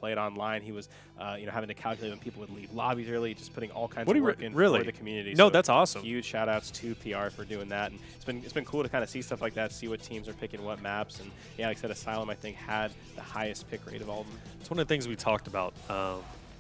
play it online. He was, you know, having to calculate when people would leave lobbies early, just putting all kinds What of do you work in really? for the community. No, So that's awesome. Huge shout outs to PR for doing that, and it's been cool to kind of see stuff like that, see what teams are picking what maps, and yeah, like I said, Asylum I think had the highest pick rate of all of them. It's one of the things we talked about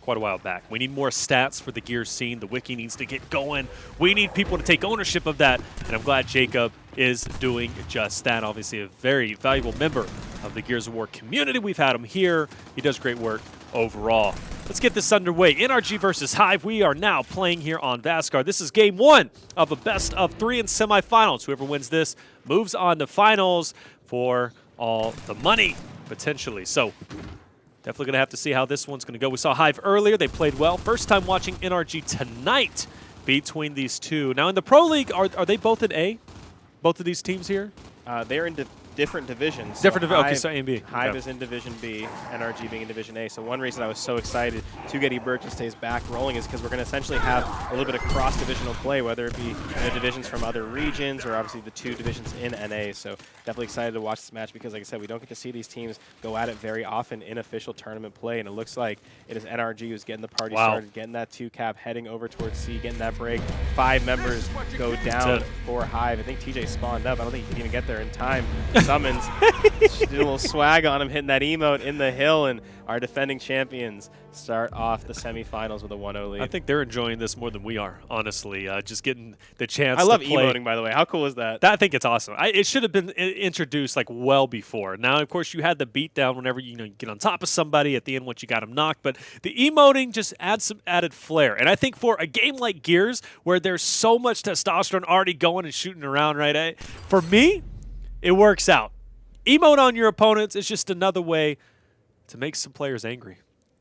quite a while back. We need more stats for the Gears scene. The wiki needs to get going. We need people to take ownership of that, and I'm glad Jacob is doing just that. Obviously a very valuable member of the Gears of War community. We've had him here. He does great work overall. Let's get this underway. NRG versus Hive. We are now playing here on Vasgar. This is game 1 of a best of 3 in semifinals. Whoever wins this moves on to finals for all the money, potentially. So definitely going to have to see how this one's going to go. We saw Hive earlier. They played well. First time watching NRG tonight between these two. Now in the Pro League, are they both in A? Both of these teams here? They're in different divisions. Different divisions. Okay, Hive, so A and B. Hive Okay. is in Division B, NRG being in Division A. So one reason I was so excited to get Emergence stays back rolling is because we're going to essentially have a little bit of cross-divisional play, whether it be, you know, divisions from other regions or obviously the 2 divisions in NA. So definitely excited to watch this match because, like I said, we don't get to see these teams go at it very often in official tournament play, and it looks like it is NRG who's getting the party started, getting that 2-cap, heading over towards C, getting that break. 5 members go down for Hive. I think TJ spawned up. I don't think he can even get there in time. Summons. Did a little swag on him, hitting that emote in the hill, and our defending champions start off the semifinals with a 1-0 lead. I think they're enjoying this more than we are, honestly. Just getting the chance I love to play. emoting, by the way. How cool is that? I think it's awesome. It should have been introduced like well before. Now, of course, you had the beatdown whenever you get on top of somebody at the end once you got them knocked, but the emoting just adds some added flair. And I think for a game like Gears, where there's so much testosterone already going and shooting around, right? For me, it works out. Emote on your opponents is just another way to make some players angry.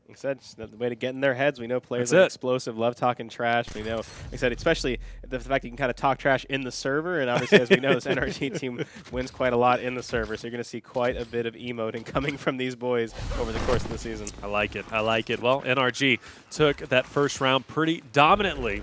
Like I said, it's the way to get in their heads. We know players are explosive, love talking trash. We know, like I said, especially the fact that you can kind of talk trash in the server. And obviously, as we know, this NRG team wins quite a lot in the server. So you're going to see quite a bit of emoting coming from these boys over the course of the season. I like it. I like it. Well, NRG took that first round pretty dominantly.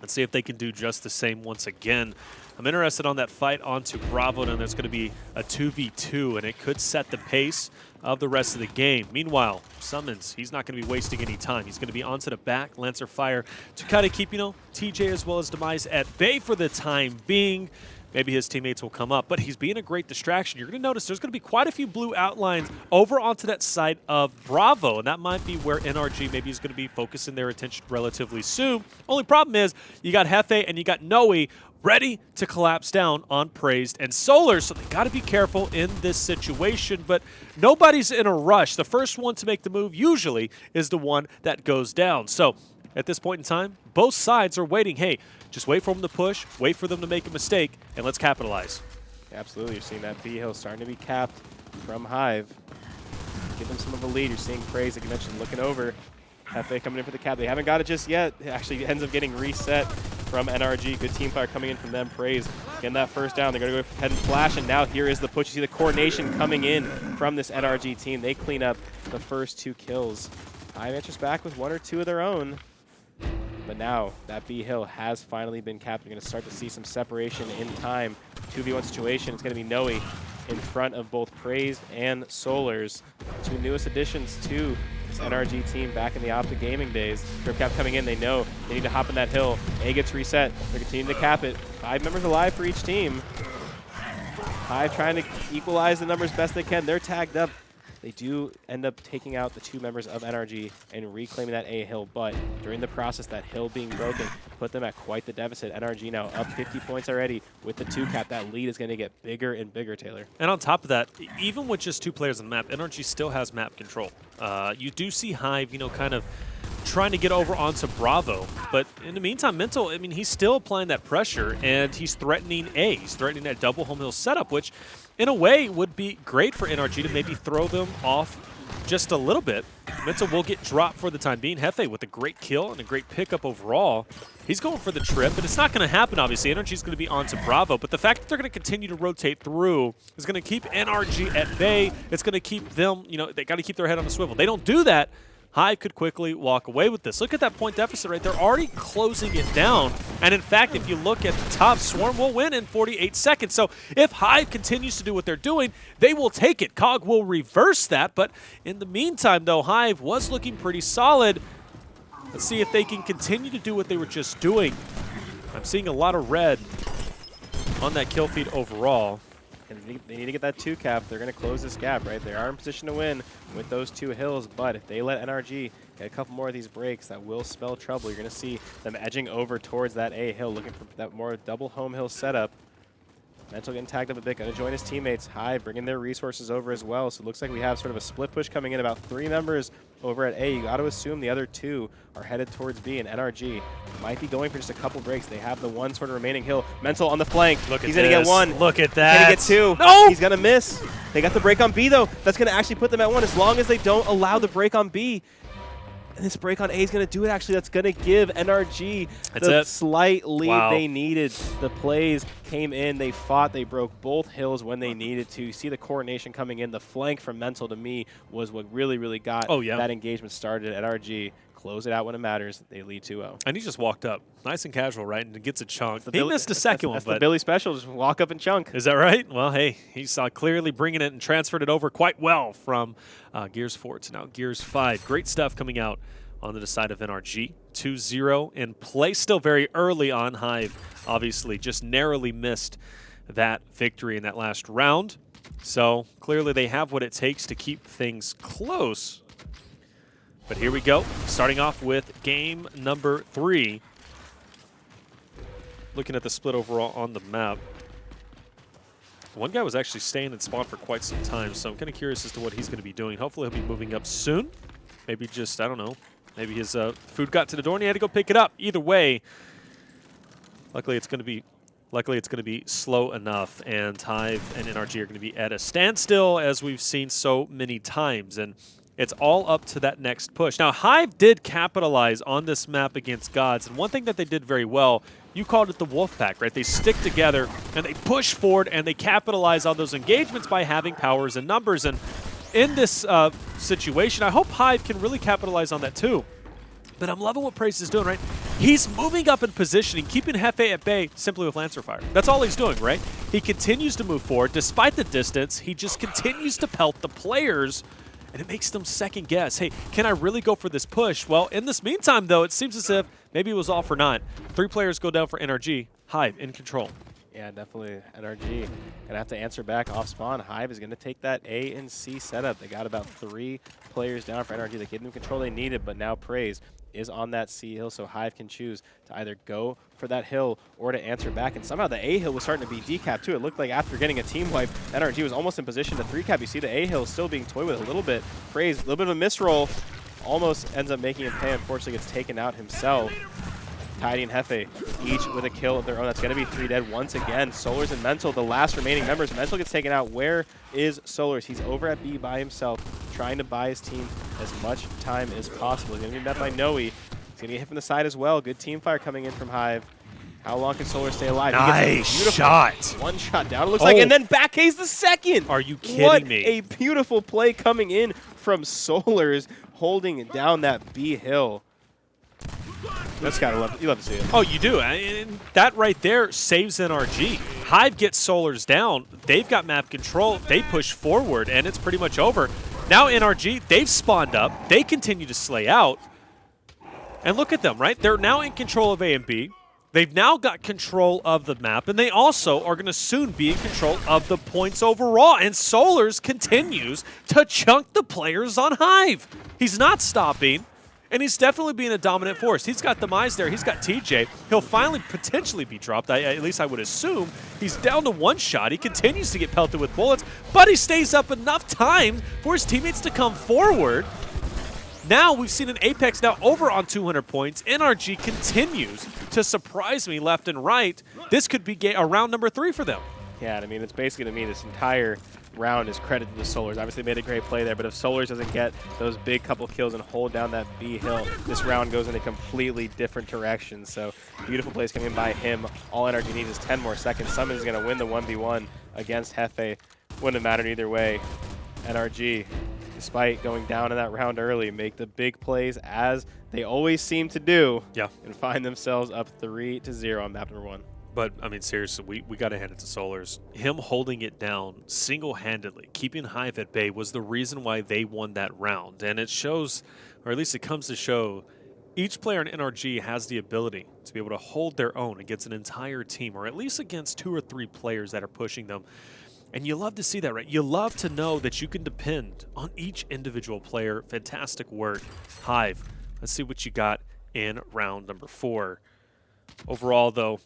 Let's see if they can do just the same once again. I'm interested on that fight onto Bravo, and there's going to be a 2v2, and it could set the pace of the rest of the game. Meanwhile, Summons, he's not going to be wasting any time. He's going to be onto the back, Lancer Fire, to kind of keep, TJ as well as Demise at bay for the time being. Maybe his teammates will come up, but he's being a great distraction. You're going to notice there's going to be quite a few blue outlines over onto that side of Bravo, and that might be where NRG maybe is going to be focusing their attention relatively soon. Only problem is you got Hefe and you got Noe ready to collapse down on Praised and Solar, so they got to be careful in this situation, but nobody's in a rush. The first one to make the move usually is the one that goes down. So at this point in time, both sides are waiting. Hey, just wait for them to push, wait for them to make a mistake, and let's capitalize. Absolutely. You're seeing that B hill starting to be capped from Hive. Give them some of a lead. You're seeing Praise, like you mentioned, looking over. Hefe coming in for the cap. They haven't got it just yet. It actually ends up getting reset from NRG. Good team fire coming in from them. Praise getting that first down. They're going to go ahead and flash, and now here is the push. You see the coordination coming in from this NRG team. They clean up the first 2 kills. Hive answers back with 1 or 2 of their own. But now that B hill has finally been capped. We're going to start to see some separation in time. 2v1 situation. It's going to be Noe in front of both Praise and Solars. 2 newest additions to this NRG team back in the Optic Gaming days. Trip cap coming in. They know they need to hop on that hill. A gets reset. They're continuing to cap it. 5 members alive for each team. Hive trying to equalize the numbers best they can. They're tagged up. They do end up taking out the 2 members of NRG and reclaiming that A hill, but during the process, that hill being broken put them at quite the deficit. NRG now up 50 points already with the 2-cap. That lead is going to get bigger and bigger, Taylor. And on top of that, even with just 2 players on the map, NRG still has map control. You do see Hive, kind of trying to get over onto Bravo, but in the meantime, Mental, he's still applying that pressure, and he's threatening A. He's threatening that double home hill setup, which in a way would be great for NRG to maybe throw them off just a little bit. Mental will get dropped for the time being. Hefe with a great kill and a great pickup overall. He's going for the trip, but it's not going to happen, obviously. NRG is going to be on to Bravo, but the fact that they're going to continue to rotate through is going to keep NRG at bay. It's going to keep them, they got to keep their head on the swivel. They don't do that, Hive could quickly walk away with this. Look at that point deficit, right? They're already closing it down. And in fact, if you look at the top, Swarm will win in 48 seconds. So if Hive continues to do what they're doing, they will take it. Cog will reverse that. But in the meantime, though, Hive was looking pretty solid. Let's see if they can continue to do what they were just doing. I'm seeing a lot of red on that kill feed overall. And they need to get that 2 cap. They're going to close this gap, right? They are in position to win with those 2 hills, but if they let NRG get a couple more of these breaks, that will spell trouble. You're going to see them edging over towards that A hill, looking for that more double home hill setup. Mental getting tagged up a bit, going to join his teammates. Hive bringing their resources over as well. So it looks like we have sort of a split push coming in. About 3 members over at A. You got to assume the other 2 are headed towards B, and NRG might be going for just a couple breaks. They have the 1 sort of remaining hill. Mental on the flank. Look at He's going to get 1. Look at that. Can he get 2? No! He's going to miss. They got the break on B, though. That's going to actually put them at 1 as long as they don't allow the break on B. And this break on A is going to do it, actually. That's going to give NRG the slight lead they needed. The plays came in. They fought. They broke both hills when they needed to. You see the coordination coming in. The flank from Mental, to me, was what really, really got that engagement started. NRG close it out when it matters. They lead 2-0. And he just walked up. Nice and casual, right? And gets a chunk. He missed a second one. That's the Billy special. Just walk up and chunk. Is that right? Well, hey, he saw clearly bringing it and transferred it over quite well from Gears 4 to now Gears 5. Great stuff coming out on the side of NRG. 2-0 in play. Still very early on. Hive obviously just narrowly missed that victory in that last round. So clearly they have what it takes to keep things close. But here we go, starting off with game number 3. Looking at the split overall on the map. One guy was actually staying in spawn for quite some time, so I'm kind of curious as to what he's going to be doing. Hopefully he'll be moving up soon. Maybe just, I don't know, maybe his food got to the door and he had to go pick it up. Either way, luckily it's going to be slow enough, and Hive and NRG are going to be at a standstill, as we've seen so many times. And it's all up to that next push. Now, Hive did capitalize on this map against Gods, and one thing that they did very well, you called it the wolf pack, right? They stick together, and they push forward, and they capitalize on those engagements by having powers and numbers. And in this situation, I hope Hive can really capitalize on that too. But I'm loving what Praise is doing, right? He's moving up in positioning, keeping Hefe at bay simply with Lancer Fire. That's all he's doing, right? He continues to move forward. Despite the distance, he just continues to pelt the players, and it makes them second guess. Hey, can I really go for this push? Well, in this meantime, though, it seems as if maybe it was all for naught. 3 players go down for NRG. Hive in control. Yeah, definitely NRG. Gonna have to answer back off spawn. Hive is gonna take that A and C setup. They got about 3 players down for NRG. They gave them control they needed, but now Praise is on that C hill, so Hive can choose to either go for that hill or to answer back. And somehow the A hill was starting to be decapped too. It looked like after getting a team wipe, NRG was almost in position to 3-cap. You see the A hill still being toyed with a little bit. Praise, a little bit of a misroll, almost ends up making him pay. Unfortunately, gets taken out himself. Tidy and Hefe, each with a kill of their own. That's going to be 3 dead once again. Solars and Mental, the last remaining members. Mental gets taken out. Where is Solars? He's over at B by himself, trying to buy his team as much time as possible. He's going to be met by Noe. He's going to get hit from the side as well. Good team fire coming in from Hive. How long can Solars stay alive? Nice shot. One shot down, it looks like, and then back A's the second. Are you kidding me? What a beautiful play coming in from Solars, holding down that B hill. That's gotta love. You love to see it. Oh, you do. And that right there saves NRG. Hive gets Solars down. They've got map control. They push forward, and it's pretty much over. Now NRG, they've spawned up. They continue to slay out. And look at them, right? They're now in control of A and B. They've now got control of the map, and they also are going to soon be in control of the points overall. And Solars continues to chunk the players on Hive. He's not stopping. And he's definitely being a dominant force. He's got the Mize there. He's got TJ. He'll finally potentially be dropped. At least I would assume. He's down to 1 shot. He continues to get pelted with bullets, but he stays up enough time for his teammates to come forward. Now we've seen an Apex now over on 200 points. NRG continues to surprise me left and right. This could be a round number 3 for them. Yeah, I mean, it's basically, to me, this entire round is credited to Solars. Obviously made a great play there, but if Solars doesn't get those big couple kills and hold down that B hill, this round goes in a completely different direction. So beautiful plays coming in by him. All NRG needs is 10 more seconds. Summon is going to win the 1v1 against Hefe. Wouldn't have mattered either way. NRG despite going down in that round early, make the big plays as they always seem to do. Yeah. And find themselves up 3-0 on map number 1. But, I mean, seriously, we got to hand it to Solars. Him holding it down single-handedly, keeping Hive at bay, was the reason why they won that round. And it shows, or at least it comes to show, each player in NRG has the ability to be able to hold their own against an entire team, or at least against 2 or 3 players that are pushing them. And you love to see that, right? You love to know that you can depend on each individual player. Fantastic work. Hive, let's see what you got in round number 4. Overall, though,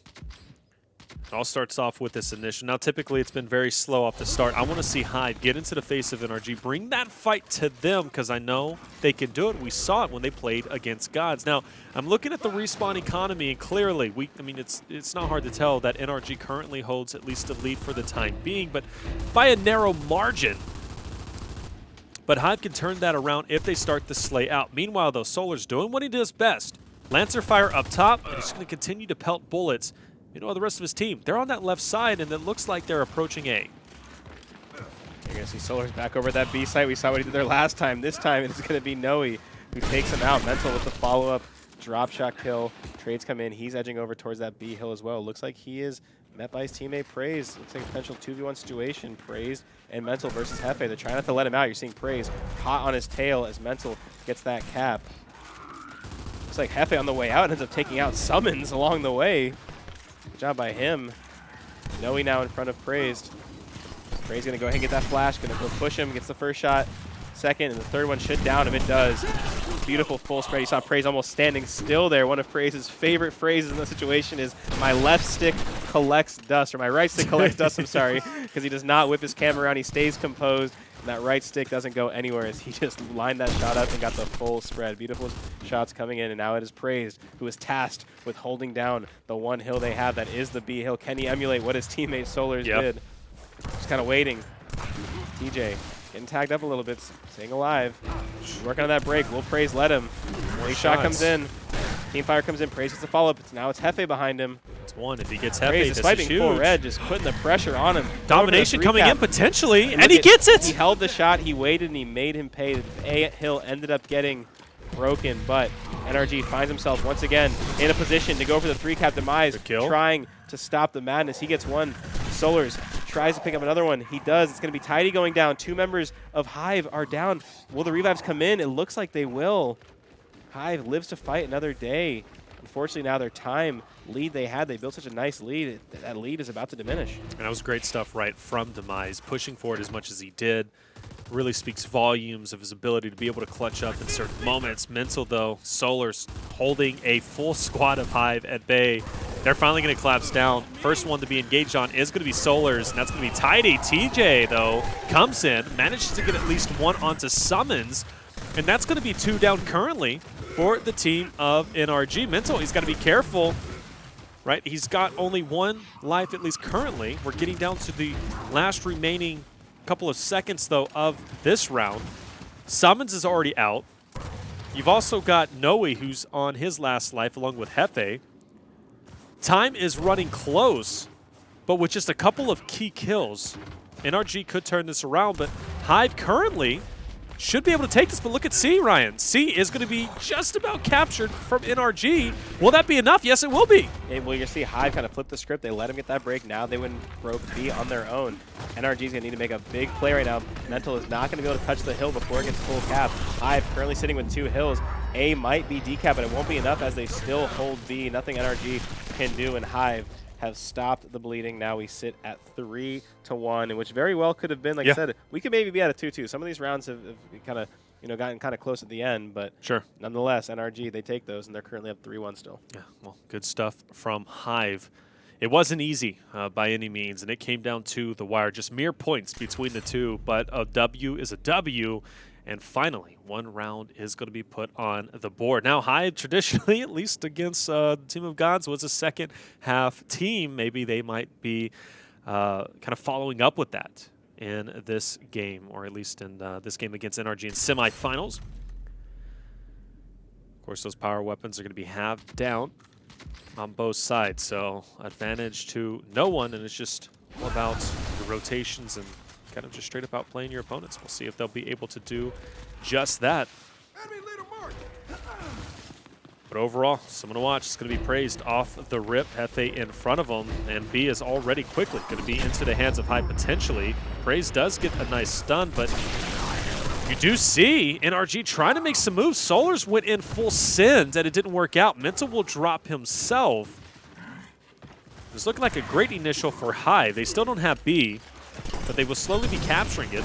it all starts off with this initial. Now, typically, it's been very slow off the start. I want to see Hive get into the face of NRG, bring that fight to them, because I know they can do it. We saw it when they played against Gods. Now, I'm looking at the respawn economy, and clearly, I mean, it's not hard to tell that NRG currently holds at least a lead for the time being, but by a narrow margin. But Hive can turn that around if they start to slay out. Meanwhile, though, Solar's doing what he does best. Lancer fire up top, and he's going to continue to pelt bullets. You know, the rest of his team, they're on that left side, and it looks like they're approaching A. You're going to see Solar's back over at that B site. We saw what he did there last time. This time, it's going to be Noe who takes him out. Mental with the follow-up drop shot kill. Trades come in. He's edging over towards that B hill as well. Looks like he is met by his teammate Praise. Looks like a potential 2v1 situation. Praise and Mental versus Hefe. They're trying not to let him out. You're seeing Praise hot on his tail as Mental gets that cap. Looks like Hefe on the way out ends up taking out Summons along the way. Good job by him. Noe now in front of Praised. Praised going to go ahead and get that flash. Going to go push him. Gets the first shot. Second, and the third one should down him. It does. Beautiful full spread. You saw Praise almost standing still there. One of Praise's favorite phrases in the situation is, my left stick collects dust, or my right stick collects dust, I'm sorry, because he does not whip his camera around. He stays composed, and that right stick doesn't go anywhere as he just lined that shot up and got the full spread. Beautiful shots coming in, and now it is Praised, who is tasked with holding down the one hill they have that is the B hill. Can he emulate what his teammate Solars did? Just kind of waiting. TJ getting tagged up a little bit, staying alive. Working on that break. Will Praise let him? Shot comes in. Teamfire comes in. Praise gets the follow-up. Now it's Hefe behind him. It's one. If he gets Hefe, Praise, this despite is being huge. full red, just putting the pressure on him. Domination coming in potentially, and he gets it! He held the shot, he waited, and he made him pay. A hill ended up getting broken, but NRG finds himself once again in a position to go for the 3-cap demise, trying to stop the madness. He gets one. Solars tries to pick up another one. He does. It's going to be Tidy going down. 2 members of Hive are down. Will the revives come in? It looks like they will. Hive lives to fight another day. Unfortunately, now their time lead they had, they built such a nice lead. That lead is about to diminish. And that was great stuff right from Demise, pushing forward as much as he did. Really speaks volumes of his ability to be able to clutch up in certain moments. Mental, though, Solar's holding a full squad of Hive at bay. They're finally going to collapse down. First one to be engaged on is going to be Solars, and that's going to be Tidy. TJ, though, comes in, manages to get at least one onto Summons, and that's going to be 2 down currently for the team of NRG. Mental, he's got to be careful, right? He's got only 1 life, at least currently. We're getting down to the last remaining couple of seconds, though, of this round. Summons is already out. You've also got Noe, who's on his last life, along with Hefe. Time is running close, but with just a couple of key kills, NRG could turn this around, but Hive currently should be able to take this, but look at C, Ryan. C is going to be just about captured from NRG. Will that be enough? Yes, it will be. Well, you're going to see Hive kind of flip the script. They let him get that break. Now they win broke B on their own. NRG is going to need to make a big play right now. Mental is not going to be able to touch the hill before it gets full cap. Hive currently sitting with 2 hills. A might be decap, but it won't be enough as they still hold B. Nothing NRG can do, and Hive have stopped the bleeding. Now we sit at 3-1, and which very well could have been, like I said, we could maybe be at a 2-2. Some of these rounds have kind of, gotten kind of close at the end, but nonetheless, NRG, they take those, and they're currently up 3-1 still. Yeah, well, good stuff from Hive. It wasn't easy by any means, and it came down to the wire. Just mere points between the two, but a W is a W. And finally, 1 round is going to be put on the board. Now, Hive, traditionally, at least against the Team of Gods, was a second-half team. Maybe they might be kind of following up with that in this game, or at least in this game against NRG in semifinals. Of course, those power weapons are going to be halved down on both sides, so advantage to no one, and it's just all about the rotations and kind of just straight up outplaying your opponents. We'll see if they'll be able to do just that. But overall, someone to watch. It's going to be praised off the rip. Hefe in front of him, and B is already quickly going to be into the hands of Hive potentially. Praise does get a nice stun, but you do see NRG trying to make some moves. Solars went in full send, and it didn't work out. Mental will drop himself. It's looking like a great initial for Hive. They still don't have B, but they will slowly be capturing it.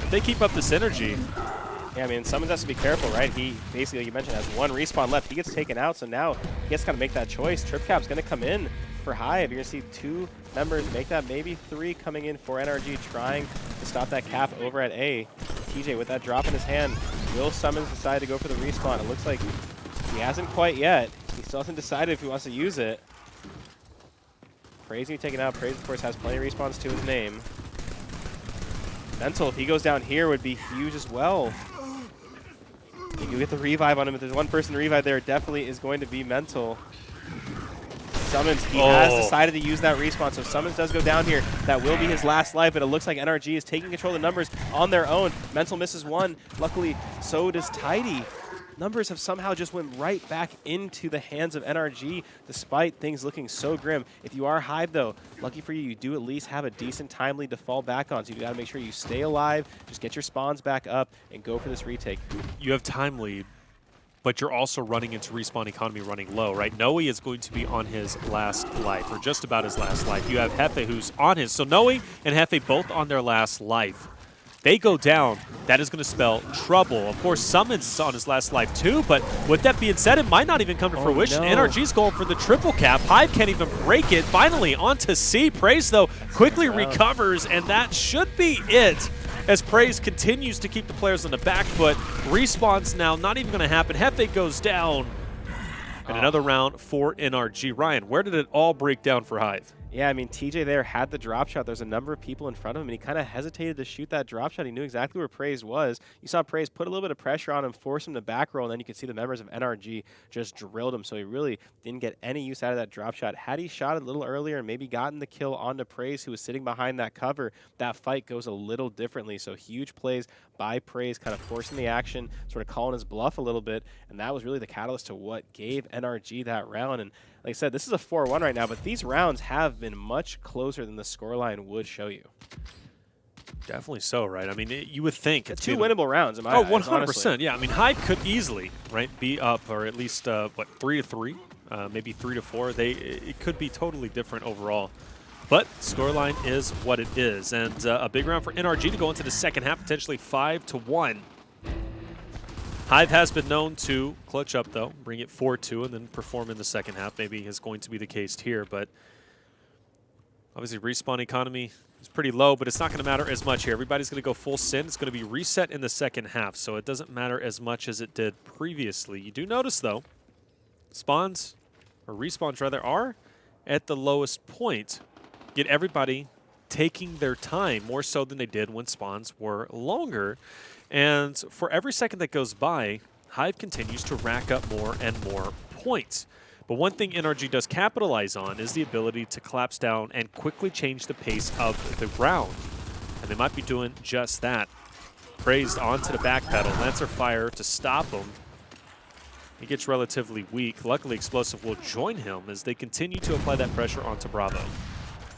If they keep up this energy. Yeah, I mean, Summons has to be careful, right? He basically, like you mentioned, has one respawn left. He gets taken out, so now he has to kind of make that choice. TripCap's going to come in for Hive. You're going to see 2 members make that, maybe 3 coming in for NRG, trying to stop that cap over at A. TJ with that drop in his hand. Will Summons decide to go for the respawn? It looks like he hasn't quite yet. He still hasn't decided if he wants to use it. Praise going to be taken out. Praise, of course, has plenty of respawns to his name. Mental, if he goes down here, would be huge as well. You get the revive on him. If there's one person to revive there, it definitely is going to be Mental. Summons, he has decided to use that respawn, so Summons does go down here. That will be his last life, but it looks like NRG is taking control of the numbers on their own. Mental misses 1. Luckily, so does Tidy. Numbers have somehow just went right back into the hands of NRG, despite things looking so grim. If you are Hive, though, lucky for you, you do at least have a decent time lead to fall back on, so you got to make sure you stay alive, just get your spawns back up, and go for this retake. You have time lead, but you're also running into respawn economy running low, right? Noe is going to be on his last life, or just about his last life. You have Hefe who's on his. So Noe and Hefe both on their last life. They go down, that is going to spell trouble. Of course, Summons is on his last life too, but with that being said, it might not even come to fruition. No. NRG's going for the triple cap. Hive can't even break it. Finally, on to C. Praise, though, quickly recovers, and that should be it. As Praise continues to keep the players on the back foot. Respawns now not even going to happen. Hefe goes down. And another round for NRG. Ryan, where did it all break down for Hive? Yeah, I mean, TJ there had the drop shot. There's a number of people in front of him, and he kind of hesitated to shoot that drop shot. He knew exactly where Praise was. You saw Praise put a little bit of pressure on him, force him to back roll, and then you could see the members of NRG just drilled him, so he really didn't get any use out of that drop shot. Had he shot it a little earlier and maybe gotten the kill onto Praise, who was sitting behind that cover, that fight goes a little differently. So huge plays by Praise, kind of forcing the action, sort of calling his bluff a little bit, and that was really the catalyst to what gave NRG that round. And like I said, this is a 4-1 right now, but these rounds have been much closer than the scoreline would show you. Definitely so, right? I mean, you would think it's 2 winnable rounds in my eyes, 100%. honestly. Yeah, I mean, Hive could easily, right, be up, or at least, what, 3-3, maybe 3-4. It could be totally different overall. But scoreline is what it is. And a big round for NRG to go into the second half, potentially 5-1. Hive has been known to clutch up, though, bring it 4-2, and then perform in the second half. Maybe is going to be the case here, but obviously respawn economy is pretty low, but it's not going to matter as much here. Everybody's going to go full send. It's going to be reset in the second half, so it doesn't matter as much as it did previously. You do notice, though, spawns, or respawns rather, are at the lowest point. Get everybody taking their time more so than they did when spawns were longer. And for every second that goes by, Hive continues to rack up more and more points. But one thing NRG does capitalize on is the ability to collapse down and quickly change the pace of the round. And they might be doing just that. Praised onto the back pedal, Lancer Fire to stop him. He gets relatively weak. Luckily, Explosive will join him as they continue to apply that pressure onto Bravo.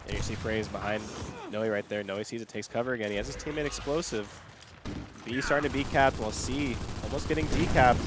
And you see Praise behind Noe right there. Noe sees it, takes cover again. He has his teammate Explosive. B starting to be capped while C almost getting decapped.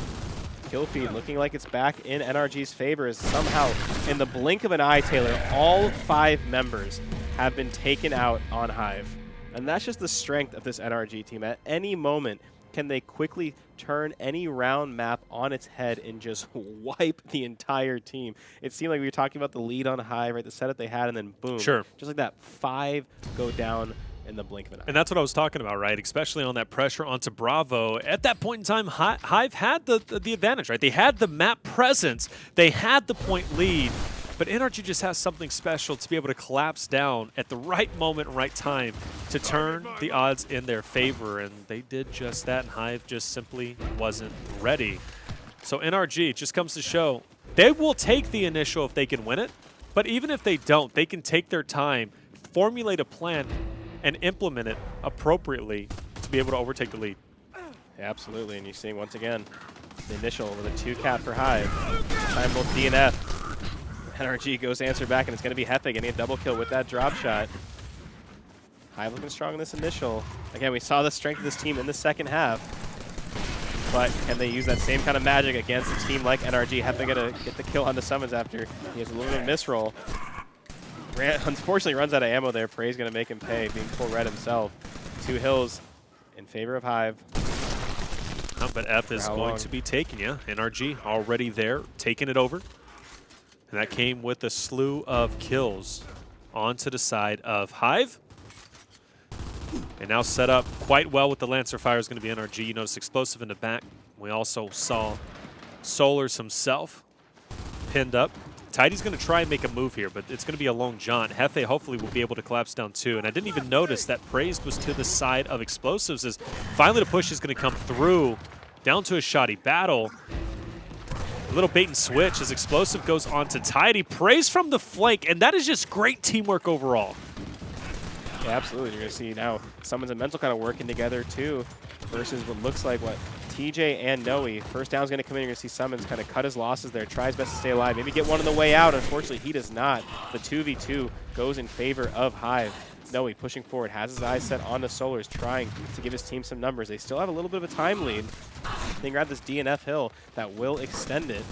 Kill feed looking like it's back in NRG's favor as somehow, in the blink of an eye, Taylor, all 5 members have been taken out on Hive. And that's just the strength of this NRG team. At any moment, can they quickly turn any round map on its head and just wipe the entire team? It seemed like we were talking about the lead on Hive, right? The setup they had, and then boom. Sure. Just like that, 5 go down in the blink of an eye. And that's what I was talking about, right? Especially on that pressure onto Bravo. At that point in time, Hive had the advantage, right? They had the map presence. They had the point lead. But NRG just has something special to be able to collapse down at the right moment, right time to turn the odds in their favor. And they did just that, and Hive just simply wasn't ready. So NRG, it just comes to show they will take the initial if they can win it. But even if they don't, they can take their time, formulate a plan, and implement it appropriately to be able to overtake the lead. Yeah, absolutely, and you're seeing once again the initial with a 2 cap for Hive. Time both DNF. NRG goes to answer back, and it's going to be Hefe getting a double kill with that drop shot. Hive looking strong in this initial. Again, we saw the strength of this team in the second half. But can they use that same kind of magic against a team like NRG? Hefe going to get the kill on the summons after he has a little bit of misroll. Unfortunately runs out of ammo there. Prey's going to make him pay, being full red himself. 2 hills in favor of Hive. Oh, but F is going to be taken, yeah. NRG already there, taking it over. And that came with a slew of kills onto the side of Hive. And now set up quite well with the Lancer Fire is going to be NRG. You notice Explosive in the back. We also saw Solars himself pinned up. Tidy's going to try and make a move here, but it's going to be a long jaunt. Hefe hopefully will be able to collapse down too. And I didn't even notice that Praised was to the side of Explosives as finally the push is going to come through down to a shoddy battle. A little bait and switch as Explosive goes on to Tidy. Praised from the flank, and that is just great teamwork overall. Yeah, absolutely. You're going to see now Summons and Mental kind of working together too versus what looks like what TJ and Noe. First down's going to come in. You're going to see Summons kind of cut his losses there, try his best to stay alive, maybe get one on the way out. Unfortunately, he does not. The 2v2 goes in favor of Hive. Noe pushing forward, has his eyes set on the Solars, trying to give his team some numbers. They still have a little bit of a time lead. They grab this DNF hill that will extend it.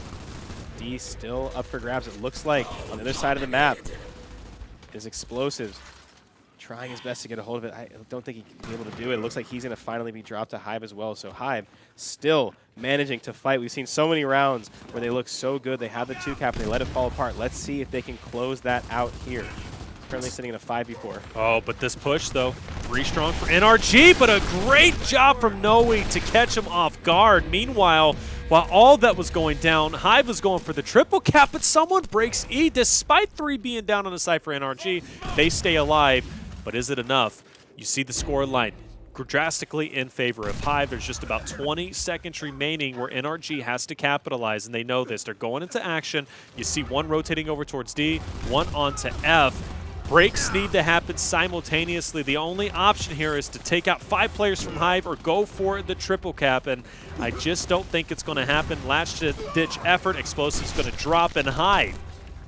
D still up for grabs. It looks like on the other side of the map is Explosives. Trying his best to get a hold of it. I don't think he can be able to do it. It looks like he's going to finally be dropped to Hive as well. So Hive still managing to fight. We've seen so many rounds where they look so good. They have the 2 cap and they let it fall apart. Let's see if they can close that out here. He's currently sitting in a 5v4. Oh, but this push, though, 3 strong for NRG, but a great job from Noe to catch him off guard. Meanwhile, while all that was going down, Hive was going for the triple cap, but someone breaks E. Despite 3 being down on the side for NRG, they stay alive. But is it enough? You see the score line drastically in favor of Hive. There's just about 20 seconds remaining where NRG has to capitalize, and they know this. They're going into action. You see one rotating over towards D, one onto F. Breaks need to happen simultaneously. The only option here is to take out 5 players from Hive or go for the triple cap, and I just don't think it's going to happen. Last-ditch effort. Explosive's going to drop, and Hive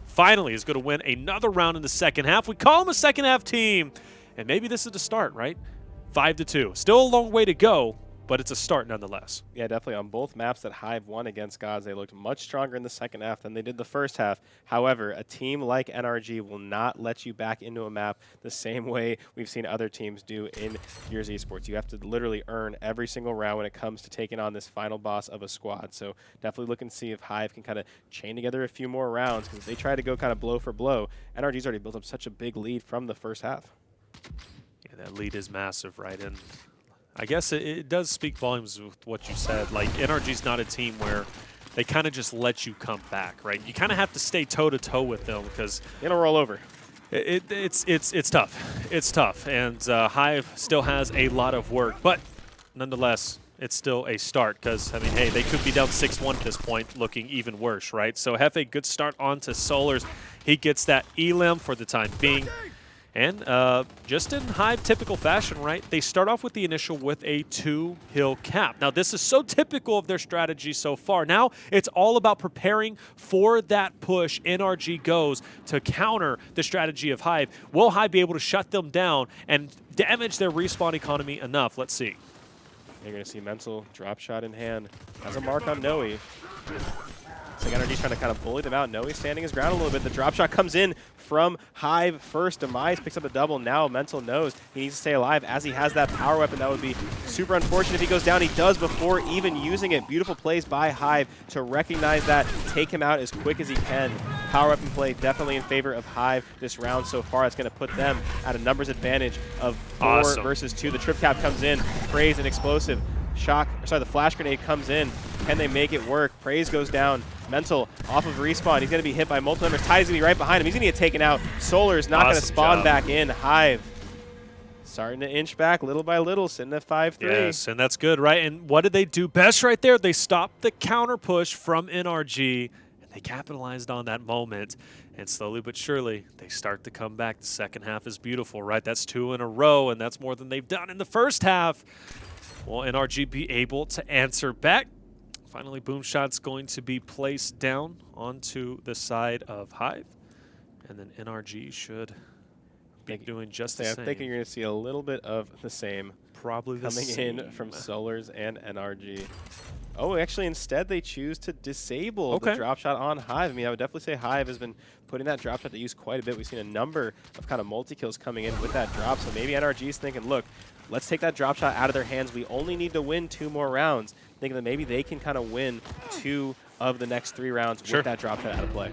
finally is going to win another round in the second half. We call them a second half team, and maybe this is the start, right? 5-2. Still a long way to go, but it's a start nonetheless. Yeah, definitely. On both maps that Hive won against Gods, they looked much stronger in the second half than they did the first half. However, a team like NRG will not let you back into a map the same way we've seen other teams do in Gears Esports. You have to literally earn every single round when it comes to taking on this final boss of a squad. So definitely looking to see if Hive can kind of chain together a few more rounds, because if they try to go kind of blow for blow, NRG's already built up such a big lead from the first half. Yeah, that lead is massive, right? And I guess it does speak volumes with what you said. Like, NRG's not a team where they kind of just let you come back, right? You kind of have to stay toe-to-toe with them because they don't roll over. It's tough. It's tough, and Hive still has a lot of work, but nonetheless, it's still a start because, I mean, hey, they could be down 6-1 at this point, looking even worse, right? So Hefe, good start onto Solars. He gets that elim for the time being. And just in Hive typical fashion, right, they start off with the initial with a 2-hill cap. Now, this is so typical of their strategy so far. Now, it's all about preparing for that push NRG goes to counter the strategy of Hive. Will Hive be able to shut them down and damage their respawn economy enough? Let's see. You're going to see Mental drop shot in hand. Has a mark on Noe. So NRG's trying to kind of bully them out. Noe standing his ground a little bit. The drop shot comes in from Hive first. Demise picks up a double. Now Mental knows he needs to stay alive as he has that power weapon. That would be super unfortunate if he goes down. He does before even using it. Beautiful plays by Hive to recognize that, take him out as quick as he can. Power weapon play definitely in favor of Hive this round so far. It's going to put them at a numbers advantage of 4 versus 2. The trip cap comes in. Praise and Explosive. The flash grenade comes in. Can they make it work? Praise goes down. Mental off of respawn. He's going to be hit by multiple members. Tidy's going to be right behind him. He's going to get taken out. Solar's not going to spawn back in. Hive starting to inch back little by little, sitting at 5-3. Yes, and that's good, right? And what did they do best right there? They stopped the counter push from NRG, and They capitalized on that moment, and slowly but surely, they start to come back. The second half is beautiful, right? That's 2 in a row, and that's more than they've done in the first half. Will NRG be able to answer back? Finally, boom shot's going to be placed down onto the side of Hive, and then NRG should be doing just the same. I'm thinking you're going to see a little bit of the same Probably the coming same. in from Solars and NRG. Oh, actually, instead they choose to disable the drop shot on Hive. I mean, I would definitely say Hive has been putting that drop shot to use quite a bit. We've seen a number of kind of multi-kills coming in with that drop. So maybe NRG is thinking, look, let's take that drop shot out of their hands. We only need to win 2 more rounds. Thinking that maybe they can kind of win 2 of the next 3 rounds with that drop shot out of play.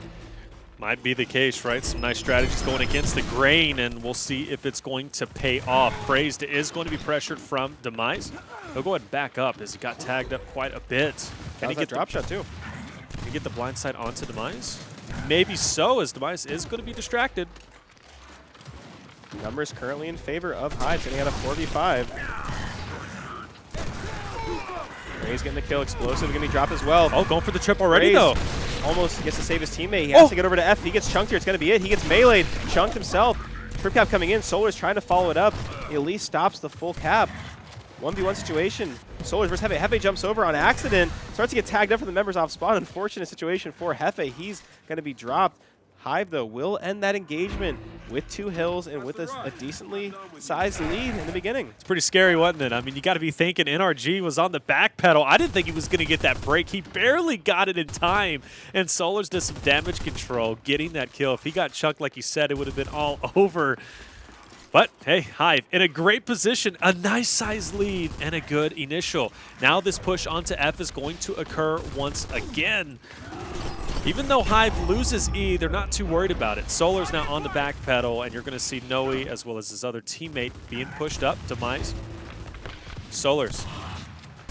Might be the case, right? Some nice strategies going against the grain, and we'll see if it's going to pay off. Praised is going to be pressured from Demise. He'll go ahead and back up as he got tagged up quite a bit. Can he get drop shot too? Can he get the blind side onto Demise? Maybe so, as Demise is going to be distracted. Numbers currently in favor of Hive, sitting at a 4v5. Ray's getting the kill. Explosive going to be dropped as well. Oh, going for the trip already, Ray's though. Almost gets to save his teammate. He has to get over to F. He gets chunked here. It's going to be it. He gets meleeed. Chunked himself. Trip cap coming in. Solar's trying to follow it up. He at least stops the full cap. 1v1 situation. Solars versus Hefe. Hefe jumps over on accident. Starts to get tagged up for the members off spawn. Unfortunate situation for Hefe. He's going to be dropped. Hive, though, will end that engagement with 2 hills and with a decently sized lead in the beginning. It's pretty scary, wasn't it? I mean, you got to be thinking NRG was on the back pedal. I didn't think he was going to get that break. He barely got it in time, and Solars did some damage control, getting that kill. If he got chunked like he said, it would have been all over. But, hey, Hive in a great position, a nice size lead, and a good initial. Now this push onto F is going to occur once again. Even though Hive loses E, they're not too worried about it. Solar's now on the back pedal, and you're going to see Noe as well as his other teammate being pushed up. Demise. Solars.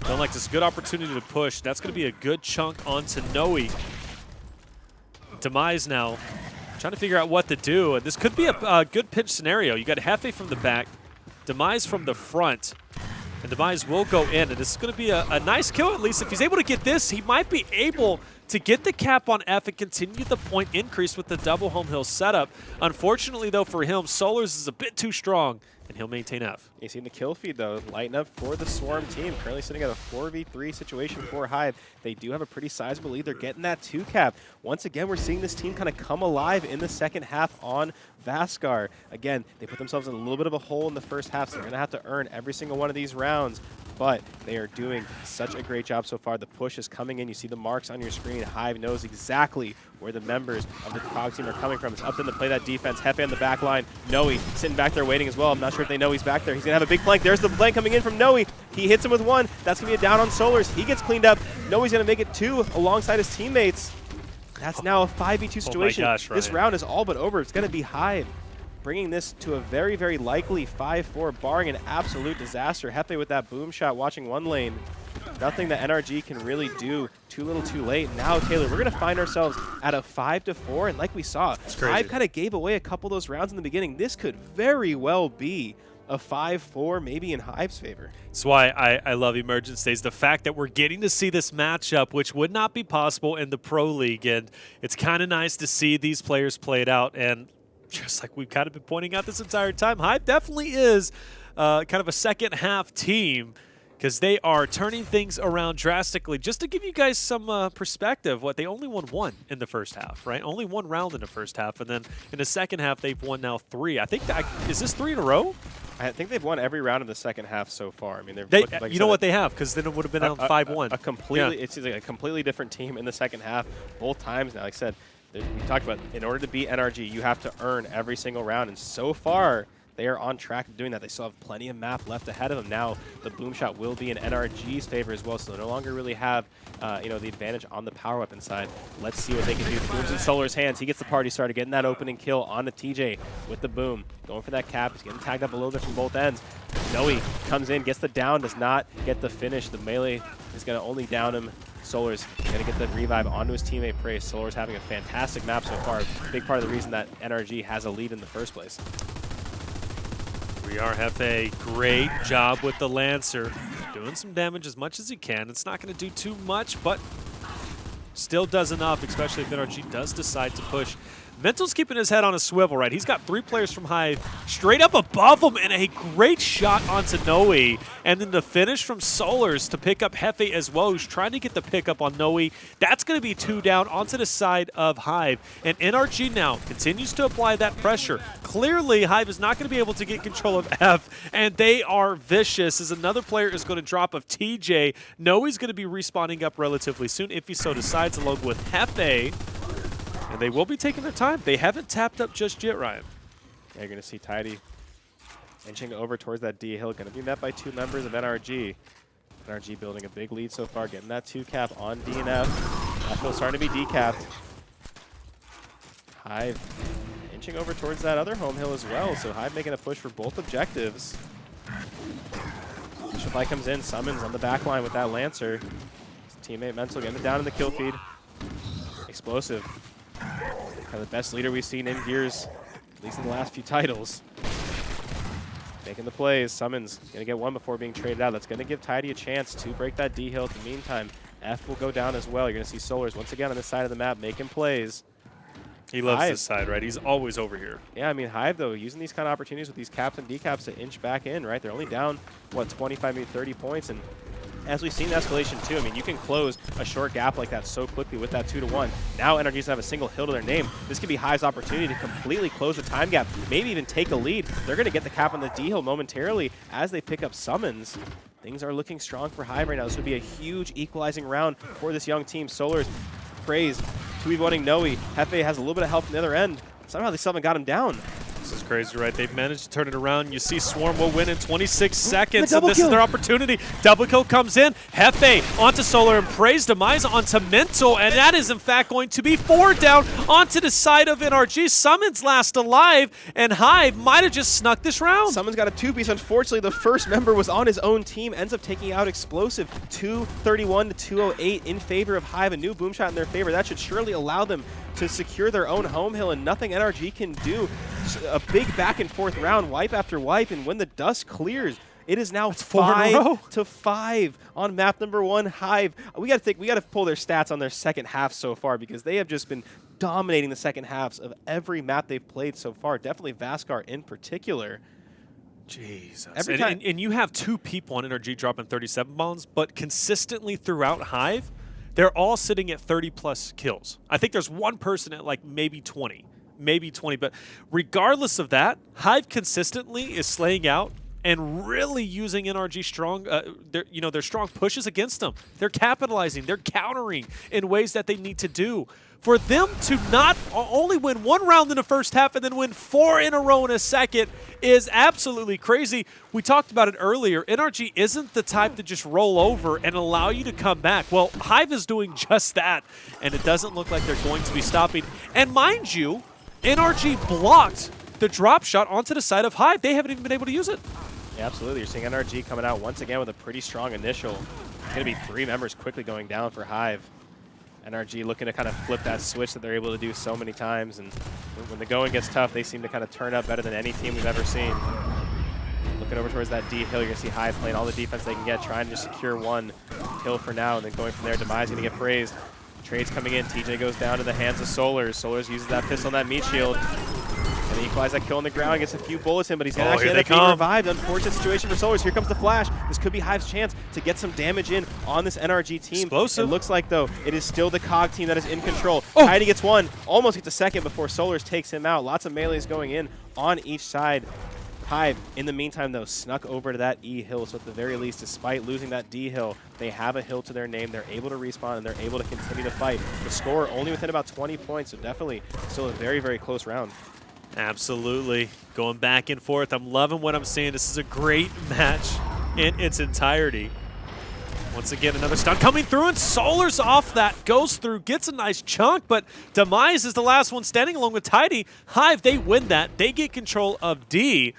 Feeling like this is a good opportunity to push. That's going to be a good chunk onto Noe. Demise now trying to figure out what to do. And this could be a good pinch scenario. You got Hefe from the back, Demise from the front. And Demise will go in, and this is going to be a nice kill at least. If he's able to get this, he might be able to get the cap on F and continue the point increase with the double home hill setup. Unfortunately, though, for him, Solars is a bit too strong, and he'll maintain F. You see the kill feed, though, lighten up for the Swarm team. Currently sitting at a 4v3 situation for Hive. They do have a pretty sizable lead. They're getting that 2 cap. Once again, we're seeing this team kind of come alive in the second half on Vasgar. Again, they put themselves in a little bit of a hole in the first half, so they're going to have to earn every single one of these rounds. But they are doing such a great job so far. The push is coming in. You see the marks on your screen. Hive knows exactly where the members of the COG team are coming from. It's up to them to play that defense. Hefe on the back line. Noe sitting back there waiting as well. I'm not sure if they know he's back there. He's going to have a big flank. There's the flank coming in from Noe. He hits him with 1. That's going to be a down on Solars. He gets cleaned up. Noe's going to make it 2 alongside his teammates. That's now a 5v2 situation. Oh my gosh, Ryan. This round is all but over. It's going to be Hive bringing this to a very, very likely 5-4, barring an absolute disaster. Hefe with that boom shot, watching one lane. Nothing that NRG can really do. Too little, too late. Now, Taylor, we're going to find ourselves at a 5-4, and like we saw, Hive kind of gave away a couple of those rounds in the beginning. This could very well be a 5-4, maybe in Hive's favor. That's why I love Emergence days. The fact that we're getting to see this matchup, which would not be possible in the Pro League, and it's kind of nice to see these players play it out. And just like we've kind of been pointing out this entire time, Hive definitely is kind of a second half team because they are turning things around drastically. Just to give you guys some perspective, they only won 1 in the first half, right? Only 1 round in the first half, and then in the second half they've won now 3. I think is this 3 in a row? I think they've won every round in the second half so far. I mean, you know what they have, because then it would have been 5-1. It seems like a completely different team in the second half both times now. Like I said, we talked about in order to beat NRG, you have to earn every single round, and so far they are on track to doing that. They still have plenty of map left ahead of them. Now the boom shot will be in NRG's favor as well, so they no longer really have the advantage on the power weapon side. Let's see what they can do. Boom's in Solar's hands. He gets the party started, getting that opening kill on the TJ with the boom. Going for that cap. He's getting tagged up a little bit from both ends. Noe comes in, gets the down, does not get the finish. The melee is going to only down him. Solar's going to get the revive onto his teammate Praise. Solar's having a fantastic map so far. Big part of the reason that NRG has a lead in the first place. We are Hefe. Great job with the Lancer. Doing some damage as much as he can. It's not going to do too much, but still does enough, especially if NRG does decide to push. Mental's keeping his head on a swivel, right? He's got 3 players from Hive straight up above him, and a great shot onto Noe. And then the finish from Solars to pick up Hefe as well, who's trying to get the pickup on Noe. That's going to be 2 down onto the side of Hive. And NRG now continues to apply that pressure. Clearly, Hive is not going to be able to get control of F, and they are vicious as another player is going to drop of TJ. Noe's going to be respawning up relatively soon if he so decides, along with Hefe. And they will be taking their time. They haven't tapped up just yet, Ryan. Yeah, you're going to see Tidy inching over towards that D hill. Going to be met by 2 members of NRG. NRG building a big lead so far, getting that 2 cap on D and F. F hill starting to be decapped. Hive inching over towards that other home hill as well. So Hive making a push for both objectives. Shifai comes in, summons on the back line with that Lancer. His teammate Mental getting it down in the kill feed. Explosive. Kind of the best leader we've seen in Gears, at least in the last few titles. Making the plays. Summons going to get 1 before being traded out. That's going to give Tidy a chance to break that D hill. In the meantime, F will go down as well. You're going to see Solars once again on this side of the map making plays. He loves Hive. this side, right? He's always over here. Yeah, I mean, Hive, though, using these kind of opportunities with these caps and decaps to inch back in, right? They're only down, what, 25, maybe 30 points. And as we've seen in escalation too, I mean, you can close a short gap like that so quickly with that 2-to-1. Now NRG doesn't have a single hill to their name. This could be Hive's opportunity to completely close the time gap, maybe even take a lead. They're going to get the cap on the D hill momentarily as they pick up summons. Things are looking strong for Hive right now. This would be a huge equalizing round for this young team. Solars praised, 2v1ing Noe. Hefe has a little bit of help from the other end. Somehow they still haven't got him down. This is crazy, right? They've managed to turn it around. You see Swarm will win in 26 seconds, and this kill. is their opportunity. Double kill comes in. Hefe onto Solar and Praise. Demise onto Mental, and that is, in fact, going to be 4 down onto the side of NRG. Summons last alive, and Hive might have just snuck this round. Summons got a 2-piece. Unfortunately, the first member was on his own team. Ends up taking out Explosive. 231 to 208 in favor of Hive. A new boom shot in their favor. That should surely allow them to secure their own home hill, and nothing NRG can do. A big back and forth round, wipe after wipe, and when the dust clears, it is now 5-5 on map number 1. Hive. We got to pull their stats on their second half so far, because they have just been dominating the second halves of every map they've played so far. Definitely Vasgar in particular. Jesus. And you have 2 people on NRG dropping 37 bombs, but consistently throughout Hive, they're all sitting at 30+ kills. I think there's 1 person at like maybe 20. But regardless of that, Hive consistently is slaying out and really using NRG strong, their strong pushes against them. They're capitalizing, they're countering in ways that they need to do. For them to not only win 1 round in the first half and then win 4 in a row in a second is absolutely crazy. We talked about it earlier. NRG isn't the type to just roll over and allow you to come back. Well, Hive is doing just that, and it doesn't look like they're going to be stopping. And mind you, NRG blocked the drop shot onto the side of Hive. They haven't even been able to use it. Yeah, absolutely. You're seeing NRG coming out once again with a pretty strong initial. It's going to be 3 members quickly going down for Hive. NRG looking to kind of flip that switch that they're able to do so many times. And when the going gets tough, they seem to kind of turn up better than any team we've ever seen. Looking over towards that D hill, you're going to see Hive playing all the defense they can get, trying to secure 1 kill for now, and then going from there. Demise going to get praised. Trades coming in. TJ goes down to the hands of Solars. Solars uses that pistol on that meat shield. And he equalizes that kill on the ground, gets a few bullets in, but he's going to actually end up being revived. Unfortunate situation for Solars. Here comes the flash. This could be Hive's chance to get some damage in on this NRG team. Explosive. It looks like, though, it is still the COG team that is in control. Tidy gets 1, almost gets a second before Solars takes him out. Lots of melees going in on each side. Hive, in the meantime, though, snuck over to that E hill, so at the very least, despite losing that D hill, they have a hill to their name. They're able to respawn, and they're able to continue to fight. The score only within about 20 points, so definitely still a very, very close round. Absolutely. Going back and forth. I'm loving what I'm seeing. This is a great match in its entirety. Once again, another stun coming through, and Solar's off that. Goes through, gets a nice chunk, but Demise is the last one standing along with Tidy. Hive, they win that. They get control of D.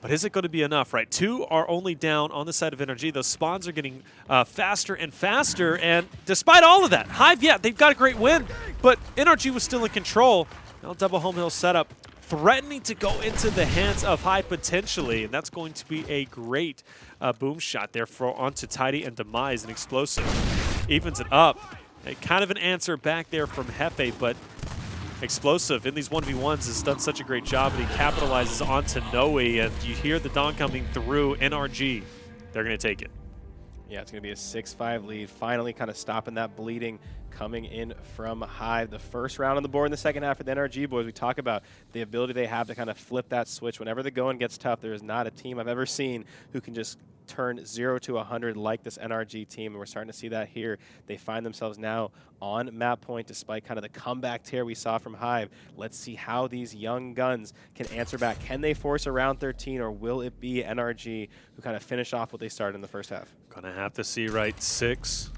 But is it going to be enough, right? 2 are only down on the side of NRG. Those spawns are getting faster and faster. And despite all of that, Hive, yeah, they've got a great win. But NRG was still in control. Now double home hill setup, threatening to go into the hands of Hive potentially. And that's going to be a great boom shot there for onto Tidy and Demise, and Explosive. Evens it up. Kind of an answer back there from Hefe, but Explosive in these 1v1s has done such a great job, and he capitalizes onto Noe, and you hear the Dawn coming through. NRG, they're going to take it. Yeah, it's going to be a 6-5 lead, finally kind of stopping that bleeding coming in from Hive. The first round on the board in the second half for the NRG boys. We talk about the ability they have to kind of flip that switch. Whenever the going gets tough, there is not a team I've ever seen who can just turn 0 to 100 like this NRG team, and we're starting to see that here. They find themselves now on map point despite kind of the comeback tear we saw from Hive. Let's see how these young guns can answer back. Can they force a round 13, or will it be NRG who kind of finish off what they started in the first half? Gonna have to see, right? 6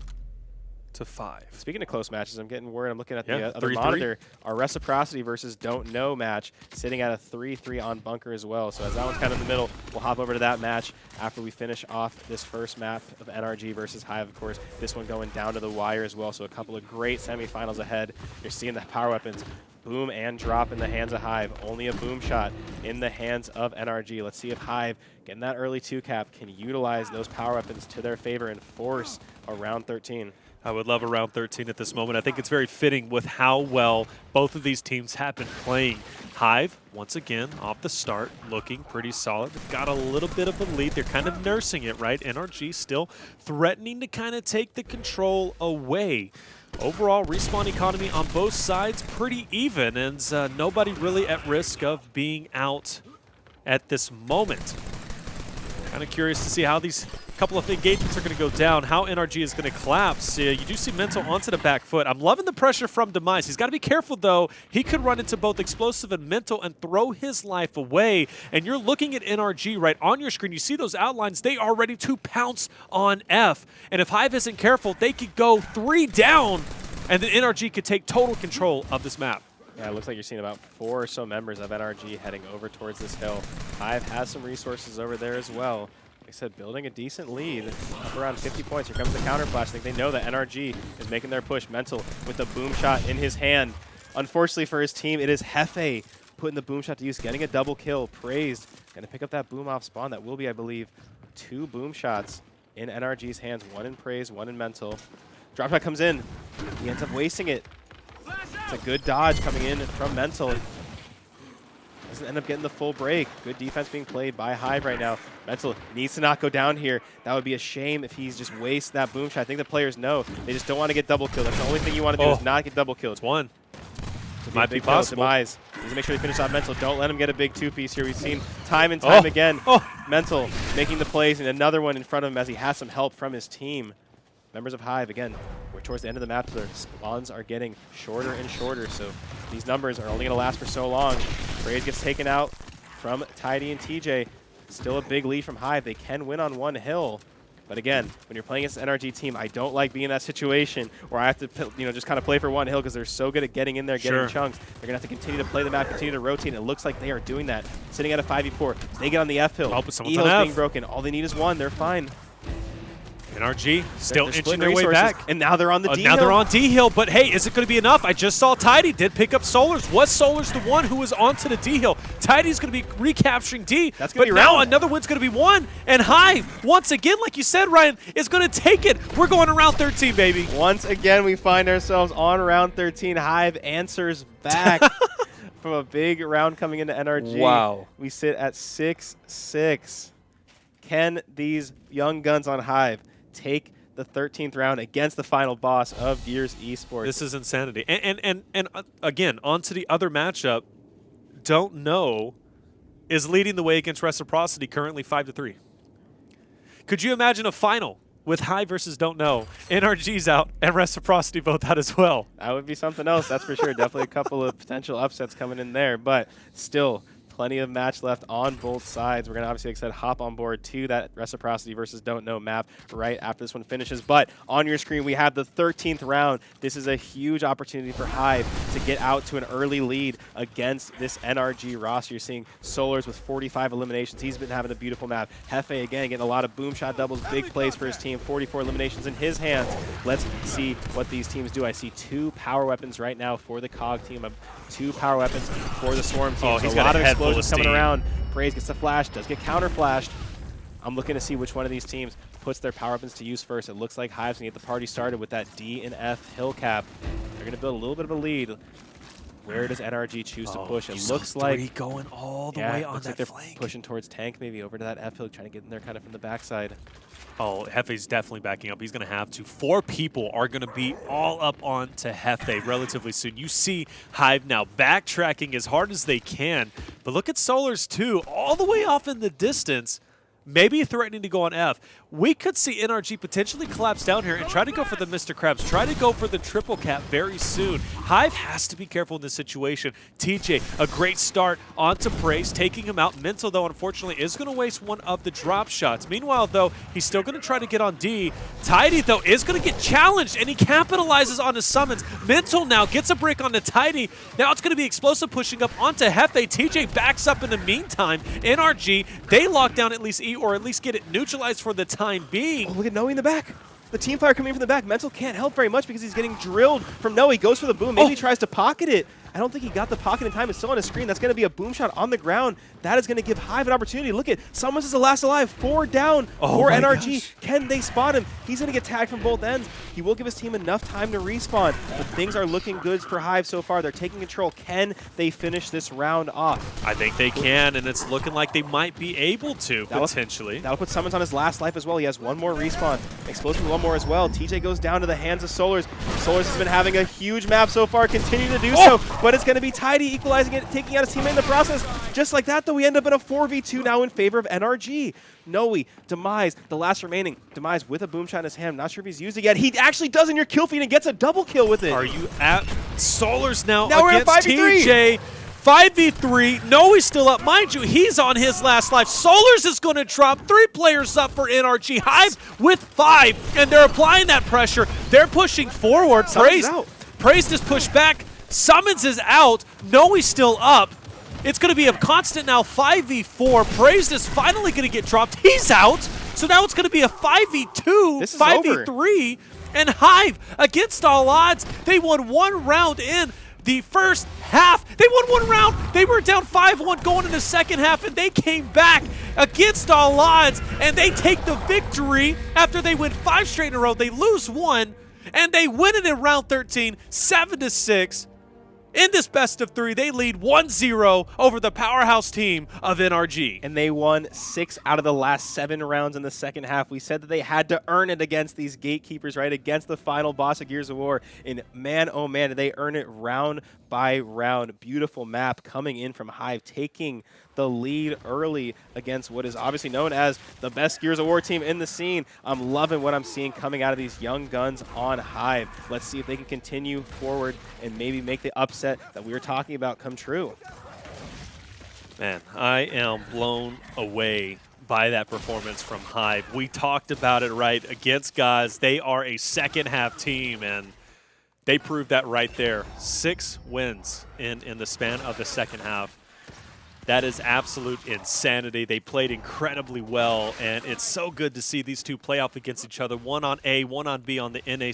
to 5. Speaking of close matches, I'm getting word. I'm looking at Yeah, the other monitor. Our Reciprocity versus Don't Know match sitting at a 3-3 on Bunker as well. So as that one's kind of in the middle, we'll hop over to that match after we finish off this first map of NRG versus Hive. Of course, this one going down to the wire as well. So a couple of great semifinals ahead. You're seeing the power weapons boom and drop in the hands of Hive. Only a boom shot in the hands of NRG. Let's see if Hive, getting that early 2-cap, can utilize those power weapons to their favor and force a round 13. I would love a round 13 at this moment. I think it's very fitting with how well both of these teams have been playing. Hive, once again, off the start, looking pretty solid. They've got a little bit of a lead. They're kind of nursing it, right? NRG still threatening to kind of take the control away. Overall, respawn economy on both sides pretty even, and nobody really at risk of being out at this moment. Kind of curious to see how these couple of engagements are going to go down, how NRG is going to collapse. You do see Mental onto the back foot. I'm loving the pressure from Demise. He's got to be careful, though. He could run into both Explosive and Mental and throw his life away. And you're looking at NRG right on your screen. You see those outlines. They are ready to pounce on F. And if Hive isn't careful, they could go 3 down, and then NRG could take total control of this map. Yeah, it looks like you're seeing about 4 or so members of NRG heading over towards this hill. Hive has some resources over there as well. Like I said, building a decent lead, up around 50 points. Here comes the counter flash. I think they know that NRG is making their push. Mental with the boom shot in his hand. Unfortunately for his team, it is Hefe putting the boom shot to use, getting a double kill. Praised, going to pick up that boom off spawn. That will be, I believe, 2 boom shots in NRG's hands. 1 in Praise, 1 in Mental. Drop shot comes in. He ends up wasting it. It's a good dodge coming in from Mental. Doesn't end up getting the full break. Good defense being played by Hive right now. Mental needs to not go down here. That would be a shame if he's just wasted that boom shot. I think the players know. They just don't want to get double killed. That's the only thing you want to do is not get double killed. It's 1. Might be possible. Demise. Needs to make sure they finish off Mental. Don't let him get a big 2-piece here. We've seen time and time again. Mental making the plays, and another one in front of him as he has some help from his team. Members of Hive, again, we're towards the end of the map. Their spawns are getting shorter and shorter, so these numbers are only going to last for so long. Praise gets taken out from Tidy and TJ. Still a big lead from Hive. They can win on one hill. But again, when you're playing against an NRG team, I don't like being in that situation where I have to, just kind of play for one hill because they're so good at getting in there, getting chunks. They're going to have to continue to play the map, continue to rotate, and it looks like they are doing that. Sitting at a 5v4. They get on the F hill. E-hill's being broken. All they need is 1. They're fine. NRG still inching their way back. And now they're on the D hill. Now they're on D hill, but hey, is it going to be enough? I just saw Tidy did pick up Solars. Was Solars the one who was onto the D hill? Tidy's going to be recapturing D. That's going to be now round. Another one's going to be 1. And Hive, once again, like you said, Ryan, is going to take it. We're going to round 13, baby. Once again, we find ourselves on round 13. Hive answers back from a big round coming into NRG. Wow. We sit at 6-6. Can these young guns on Hive take the 13th round against the final boss of Gears Esports? This is insanity. And again, on to the other matchup. Don't Know is leading the way against Reciprocity, currently 5-3. Could you imagine a final with Hive versus Don't Know? NRG's out and Reciprocity both out as well. That would be something else, that's for sure. Definitely a couple of potential upsets coming in there, but still plenty of match left on both sides. We're going to obviously, like I said, hop on board to that Reciprocity versus Don't Know map right after this one finishes. But on your screen, we have the 13th round. This is a huge opportunity for Hive to get out to an early lead against this NRG roster. You're seeing Solars with 45 eliminations. He's been having a beautiful map. Hefe, again, getting a lot of boom shot doubles, big plays for his team. 44 eliminations in his hands. Let's see what these teams do. I see 2 power weapons right now for the COG team. 2 power weapons for the Swarm team. He's so got a lot of explosions coming around. Praise gets the flash, does get counter flashed. I'm looking to see which one of these teams puts their power weapons to use first. It looks like Hive's going to get the party started with that D and F hill cap. They're going to build a little bit of a lead. Where does NRG choose to push? It looks like going all the way on that they're flank. pushing towards tank, maybe over to that F hill, trying to get in there kind of from the backside. Oh, Hefe's definitely backing up. He's going to have to. 4 people are going to be all up onto Hefe relatively soon. You see Hive now backtracking as hard as they can. But look at Solars too, all the way off in the distance. Maybe threatening to go on F. We could see NRG potentially collapse down here and try to go for the Mr. Krabs, try to go for the triple cap very soon. Hive has to be careful in this situation. TJ, a great start onto Praise, taking him out. Mental, though, unfortunately, is going to waste one of the drop shots. Meanwhile, though, he's still going to try to get on D. Tidy, though, is going to get challenged, and he capitalizes on his summons. Mental now gets a break onto Tidy. Now it's going to be Explosive pushing up onto Hefe. TJ backs up in the meantime. NRG, they lock down at least E, or at least get it neutralized for the time being. Oh, look at Noe in the back. The team fire coming in from the back. Mental can't help very much because he's getting drilled from Noe. He goes for the boom. Maybe he tries to pocket it. I don't think he got the pocket in time. It's still on his screen. That's going to be a boom shot on the ground. That is going to give Hive an opportunity. Look at, Summons is the last alive. 4 down for NRG. Gosh. Can they spot him? He's going to get tagged from both ends. He will give his team enough time to respawn. But things are looking good for Hive so far. They're taking control. Can they finish this round off? I think they can, and it's looking like they might be able to, potentially. That'll put Summons on his last life as well. He has one more respawn. Explosive one more as well. TJ goes down to the hands of Solars. Solars has been having a huge map so far, continue to do so, but it's going to be Tidy equalizing it, taking out his teammate in the process. Just like that, though, we end up in a 4v2 now in favor of NRG. Noe, Demise, the last remaining. Demise with a boom shot in his hand. Not sure if he's used it yet. He actually does in your kill feed and gets a double kill with it. Are you at Solars now we're at against 5v3. TJ? 5v3. Noe's still up. Mind you, he's on his last life. Solars is going to drop 3 players up for NRG. Hive with 5, and they're applying that pressure. They're pushing forward. Praise just pushed back. Summons is out. Noe's still up. It's going to be a constant now 5v4. Praise is finally going to get dropped. He's out. So now it's going to be a 5v2, this is 5v3. And Hive, against all odds, they won 1 round in the first half. They won 1 round. They were down 5-1 going in the second half, and they came back against all odds, and they take the victory after they win 5 straight in a row. They lose 1, and they win it in round 13, 7-6. In this best of 3, they lead 1-0 over the powerhouse team of NRG. And they won 6 out of the last 7 rounds in the second half. We said that they had to earn it against these gatekeepers, right? Against the final boss of Gears of War. And man, oh man, did they earn it round by round. Beautiful map coming in from Hive, taking the lead early against what is obviously known as the best Gears of War team in the scene. I'm loving what I'm seeing coming out of these young guns on Hive. Let's see if they can continue forward and maybe make the upset that we were talking about come true. Man, I am blown away by that performance from Hive. We talked about it, right, against guys. They are a second half team, and they proved that right there. 6 wins in the span of the second half. That is absolute insanity. They played incredibly well, and it's so good to see these two play off against each other, one on A, one on B on the NA